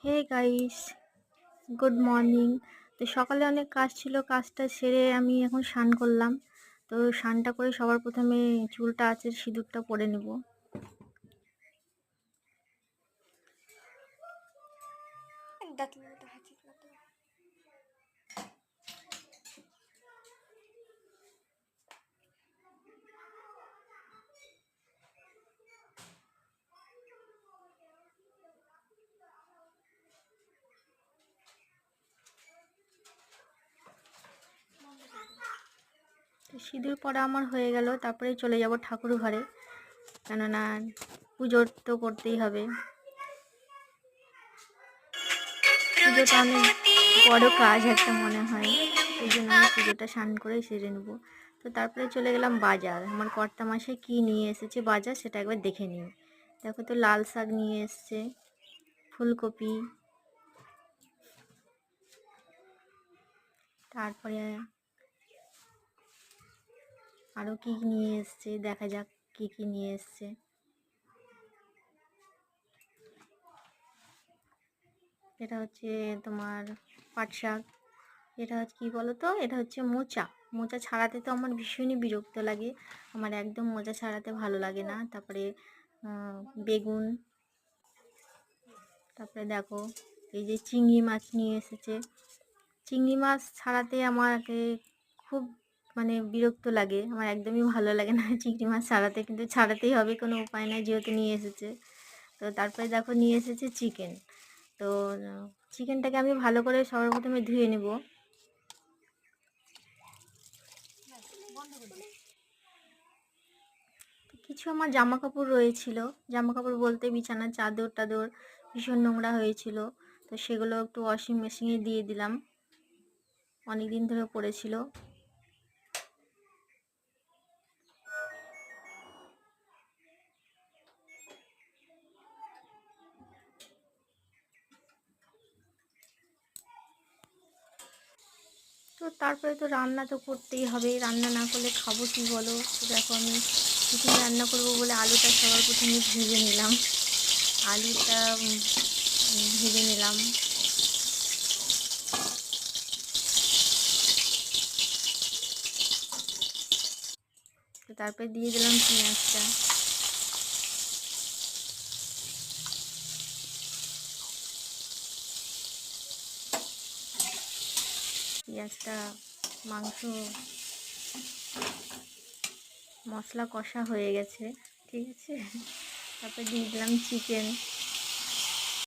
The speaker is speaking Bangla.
Hey guys, good morning. তো সকালে অনেক কাজ ছিল, কাজটা সেরে আমি এখন স্নান করলাম। তো স্নানটা করে সবার প্রথমে চুলটা আছে সিঁদুরটা পরে নেব। তো সিঁদুর পরা আমার হয়ে গেল, তারপরে চলে যাব ঠাকুর ঘরে, কেননা পুজোর তো করতেই হবে। পুজোটা অনেক বড় কাজ একটা মনে হয়, এই জন্য আমি পুজোটা স্নান করে সেরে নেবো। তো তারপরে চলে গেলাম বাজার। আমার কর্তা মাসে কী নিয়ে এসেছে বাজার সেটা একবার দেখে নিই। দেখো তো, লাল শাক নিয়ে এসছে, ফুলকপি, তারপরে আরও কী নিয়ে এসছে, দেখা যাক কী কী নিয়ে এসছে। এটা হচ্ছে তোমার পাট শাক। এটা হচ্ছে কী বলো তো, এটা হচ্ছে মোচা। মোচা ছাড়াতে তো আমার ভীষণই বিরক্ত লাগে, আমার একদম মোচা ছাড়াতে ভালো লাগে না। তারপরে বেগুন, তারপরে দেখো এই যে চিংড়ি মাছ নিয়ে এসেছে। চিংড়ি মাছ ছাড়াতে আমাকে খুব বিরক্ত লাগে, আমার একদমই ভালো লাগে না চিংড়ি মাছ ছাড়াতে, কিন্তু ছাড়াতেই হবে, কোনো উপায় নাই যেহেতু নিয়ে এসেছে। তো তারপরে দেখো নিয়ে এসেছে চিকেন। তো চিকেনটাকে আমি ভালো করে সবার প্রথমে ধুয়ে নেব। কিছু আমার জামা কাপড় রয়েছিল, জামা কাপড় বলতে বিছানার চাদর টাদর ভীষণ নোংরা হয়েছিল, তো সেগুলো একটু ওয়াশিং মেশিনে দিয়ে দিলাম, অনেক দিন ধরে পড়েছিল। তো তারপরে তো রান্না তো করতেই হবে, রান্না না করলে খাবো কি বলো। তো দেখো আমি চিকেন রান্না করবো বলে আলুটা সবার প্রথমে ভেজে নিলাম, আলুটা ভেজে নিলাম। তো তারপরে দিয়ে দিলাম পেঁয়াজটা। পেঁয়াজটা, মাংস, মশলা কষা হয়ে গেছে, ঠিক আছে। তারপরে দিয়ে দিলাম চিকেন।